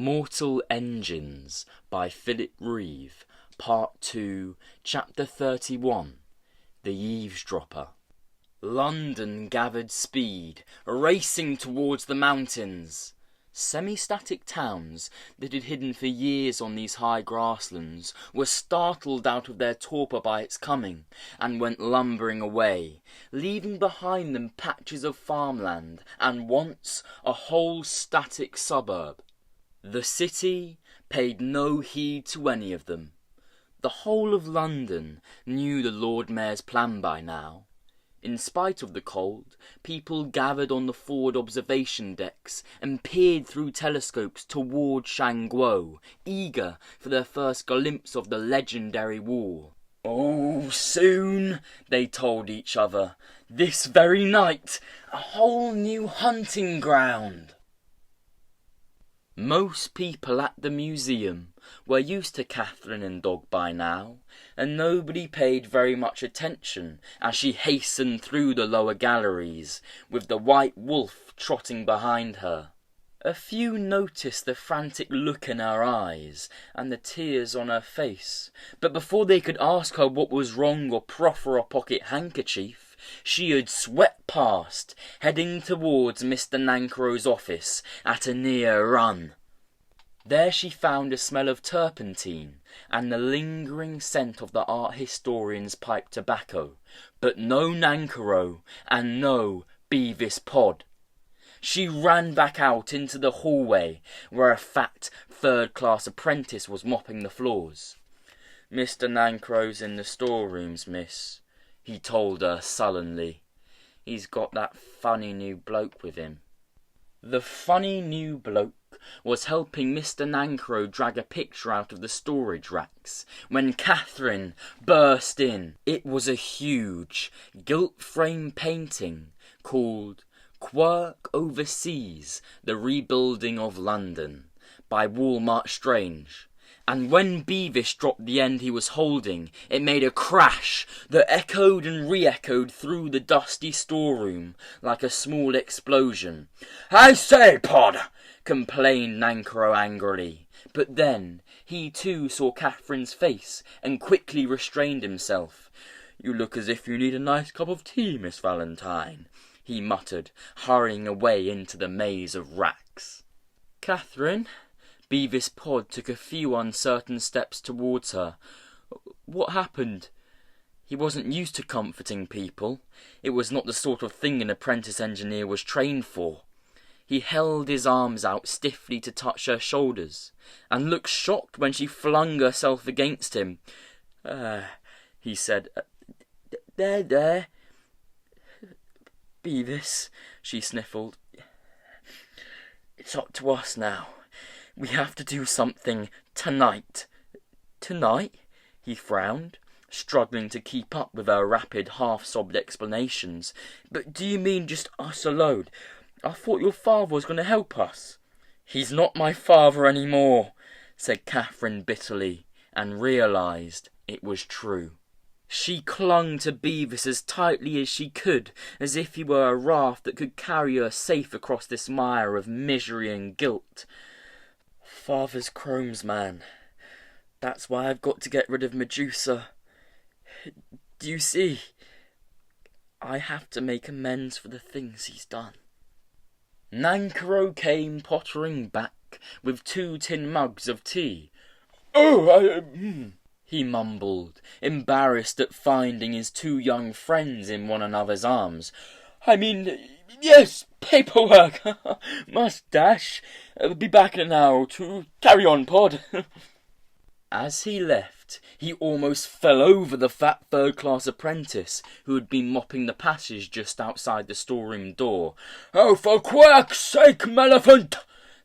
Mortal Engines by Philip Reeve, Part 2, Chapter 31, The Eavesdropper. London gathered speed, racing towards the mountains. Semi-static towns that had hidden for years on these high grasslands were startled out of their torpor by its coming, and went lumbering away, leaving behind them patches of farmland and once a whole static suburb. The city paid no heed to any of them. The whole of London knew the Lord Mayor's plan by now. In spite of the cold, people gathered on the forward observation decks and peered through telescopes toward Shangguo, eager for their first glimpse of the legendary wall. "Oh, soon," they told each other, "this very night, a whole new hunting ground." Most people at the museum were used to Catherine and Dog by now, and nobody paid very much attention as she hastened through the lower galleries, with the white wolf trotting behind her. A few noticed the frantic look in her eyes and the tears on her face, but before they could ask her what was wrong or proffer a pocket handkerchief, she had swept past, heading towards Mr. Nankero's office at a near run. There she found a smell of turpentine and the lingering scent of the art historian's pipe tobacco, but no Nankero and no Beavis Pod. She ran back out into the hallway where a fat third-class apprentice was mopping the floors. "Mr. Nankero's in the storerooms, miss," he told her sullenly. "He's got that funny new bloke with him." The funny new bloke was helping Mr. Nankero drag a picture out of the storage racks when Catherine burst in. It was a huge, gilt-frame painting called Quirk Oversees the Rebuilding of London by Walmart Strange. And when Beavis dropped the end he was holding, it made a crash that echoed and re-echoed through the dusty storeroom like a small explosion. "I say, Pod!" complained Nankero angrily. But then he too saw Catherine's face and quickly restrained himself. "You look as if you need a nice cup of tea, Miss Valentine," he muttered, hurrying away into the maze of racks. "Catherine?" Beavis Pod took a few uncertain steps towards her. "What happened?" He wasn't used to comforting people. It was not the sort of thing an apprentice engineer was trained for. He held his arms out stiffly to touch her shoulders, and looked shocked when she flung herself against him. He said, There. Beavis," she sniffled. "It's up to us now. We have to do something tonight." "Tonight?" he frowned, struggling to keep up with her rapid, half-sobbed explanations. "But do you mean just us alone? I thought your father was going to help us." "He's not my father any more," said Catherine bitterly, and realised it was true. She clung to Beavis as tightly as she could, as if he were a raft that could carry her safe across this mire of misery and guilt. "Father's Chrome's man. That's why I've got to get rid of Medusa. Do you see? I have to make amends for the things he's done." Nankero came pottering back with 2 tin mugs of tea. He mumbled, embarrassed at finding his 2 young friends in one another's arms. "I mean, yes, paperwork. Must dash. Be back in an hour or 2. Carry on, Pod." As he left, he almost fell over the fat third-class apprentice who had been mopping the passage just outside the storeroom door. "Oh, for Quirk's sake, Maleficent!"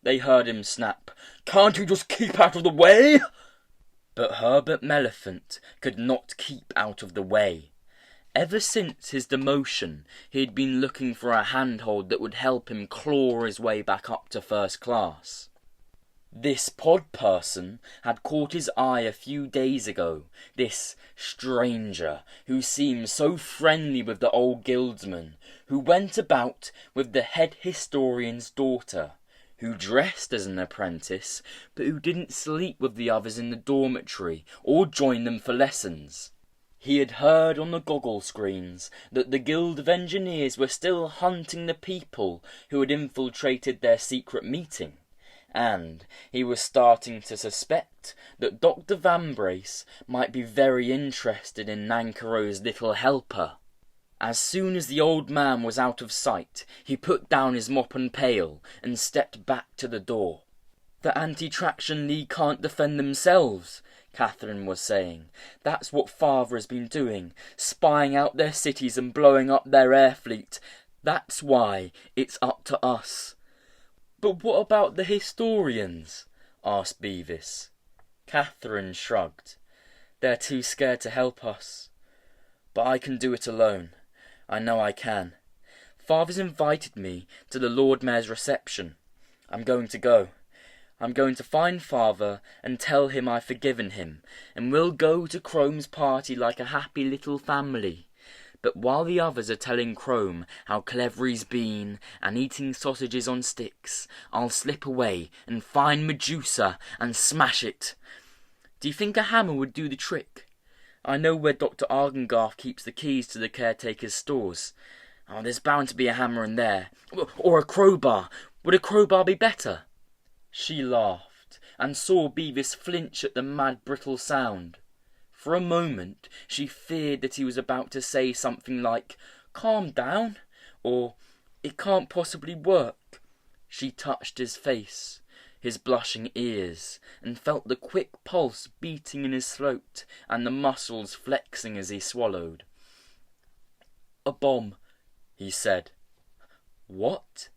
they heard him snap. "Can't you just keep out of the way?" But Herbert Maleficent could not keep out of the way. Ever since his demotion, he had been looking for a handhold that would help him claw his way back up to first class. This pod person had caught his eye a few days ago, this stranger who seemed so friendly with the old guildsman, who went about with the head historian's daughter, who dressed as an apprentice, but who didn't sleep with the others in the dormitory or join them for lessons. He had heard on the goggle screens that the Guild of Engineers were still hunting the people who had infiltrated their secret meeting, and he was starting to suspect that Dr. Van Brace might be very interested in Nankaro's little helper. As soon as the old man was out of sight, he put down his mop and pail and stepped back to the door. "The Anti-Traction League can't defend themselves," Catherine was saying. "That's what Father has been doing, spying out their cities and blowing up their air fleet. That's why it's up to us." "But what about the historians?" asked Beavis. Catherine shrugged. "They're too scared to help us. But I can do it alone. I know I can. Father's invited me to the Lord Mayor's reception. I'm going to go. I'm going to find Father and tell him I've forgiven him, and we'll go to Chrome's party like a happy little family. But while the others are telling Chrome how clever he's been and eating sausages on sticks, I'll slip away and find Medusa and smash it. Do you think a hammer would do the trick? I know where Dr. Argengarth keeps the keys to the caretaker's stores. Oh, there's bound to be a hammer in there. Or a crowbar. Would a crowbar be better?" She laughed, and saw Beavis flinch at the mad brittle sound. For a moment she feared that he was about to say something like, "Calm down," or "It can't possibly work." She touched his face, his blushing ears, and felt the quick pulse beating in his throat and the muscles flexing as he swallowed. "A bomb," he said. "What?"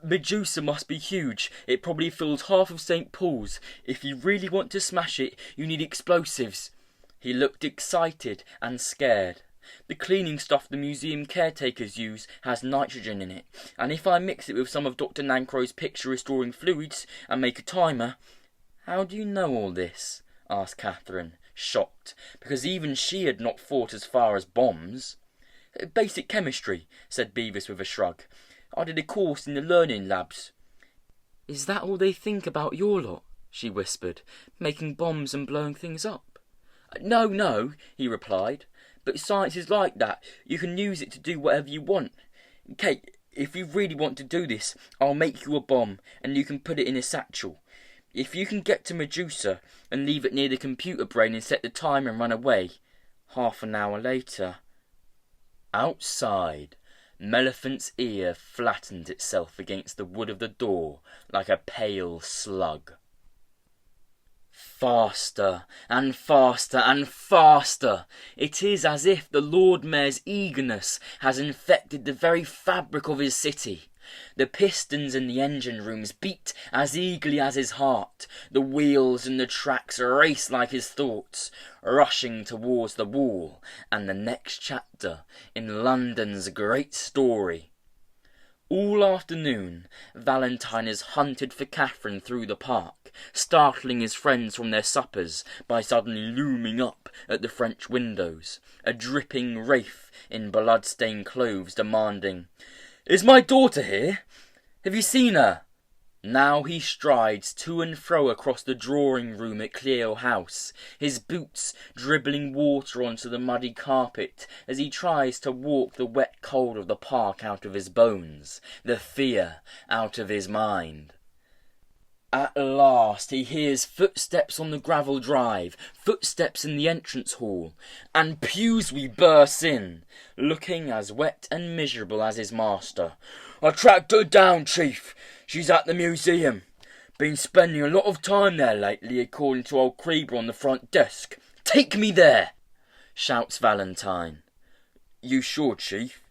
"Medusa must be huge. It probably fills half of St. Paul's. If you really want to smash it, you need explosives." He looked excited and scared. "The cleaning stuff the museum caretakers use has nitrogen in it, and if I mix it with some of Dr. Nankaro's picture-restoring fluids and make a timer—" "How do you know all this?" asked Catherine, shocked, because even she had not thought as far as bombs. "Basic chemistry," said Beavis with a shrug. "I did a course in the learning labs." "Is that all they think about your lot?" she whispered, "making bombs and blowing things up?" No, he replied. "But science is like that. You can use it to do whatever you want. Kate, if you really want to do this, I'll make you a bomb, and you can put it in a satchel. If you can get to Medusa and leave it near the computer brain and set the timer and run away, half an hour later—" Outside, Melephant's ear flattened itself against the wood of the door like a pale slug. Faster and faster and faster. It is as if the Lord Mayor's eagerness has infected the very fabric of his city. The pistons in the engine rooms beat as eagerly as his heart. The wheels and the tracks race like his thoughts, rushing towards the wall and the next chapter in London's great story. All afternoon, Valentine has hunted for Catherine through the park, startling his friends from their suppers by suddenly looming up at the French windows, a dripping wraith in blood-stained clothes demanding, "Is my daughter here? Have you seen her?" Now he strides to and fro across the drawing-room at Cleo House, his boots dribbling water onto the muddy carpet as he tries to walk the wet cold of the park out of his bones, the fear out of his mind. At last he hears footsteps on the gravel drive, footsteps in the entrance hall, and Pewsby bursts in, looking as wet and miserable as his master. "I tracked her down, Chief. She's at the museum. Been spending a lot of time there lately, according to old Creeber on the front desk." "Take me there!" shouts Valentine. "You sure, Chief?"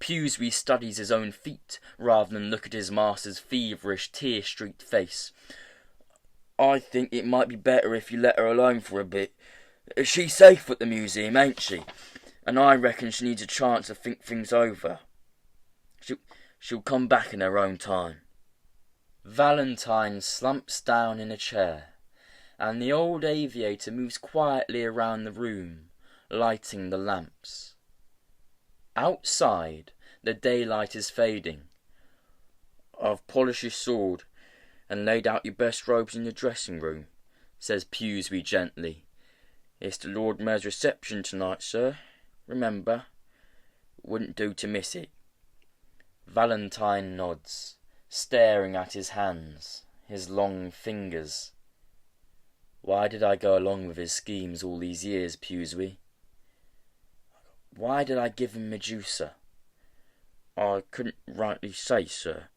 Pewsby studies his own feet, rather than look at his master's feverish, tear-streaked face. "I think it might be better if you let her alone for a bit. She's safe at the museum, ain't she? And I reckon she needs a chance to think things over. She'll come back in her own time." Valentine slumps down in a chair, and the old aviator moves quietly around the room, lighting the lamps. Outside, the daylight is fading. "I've polished his sword. and laid out your best robes in the dressing-room," says Pusey gently. "It's the Lord Mayor's reception tonight, sir. Remember, wouldn't do to miss it." Valentine nods, staring at his hands, his long fingers. "Why did I go along with his schemes all these years, Pusey? Why did I give him Medusa?" "I couldn't rightly say, sir."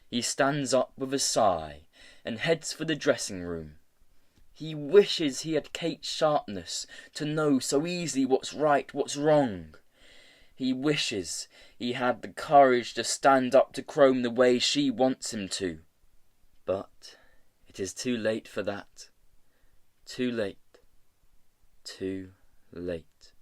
He stands up with a sigh and heads for the dressing-room. He wishes he had Kate's sharpness to know so easily what's right, what's wrong. He wishes he had the courage to stand up to Chrome the way she wants him to. But it is too late for that. Too late. Too late.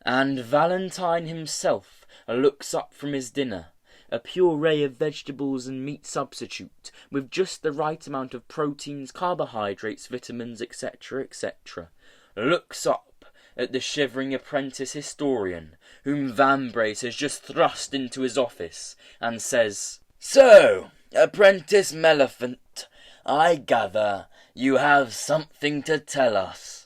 And Valentine himself looks up from his dinner, a puree of vegetables and meat substitute, with just the right amount of proteins, carbohydrates, vitamins, etc., etc., looks up at the shivering apprentice historian, whom Vambrace has just thrust into his office, and says, "So, Apprentice Melephant, I gather you have something to tell us."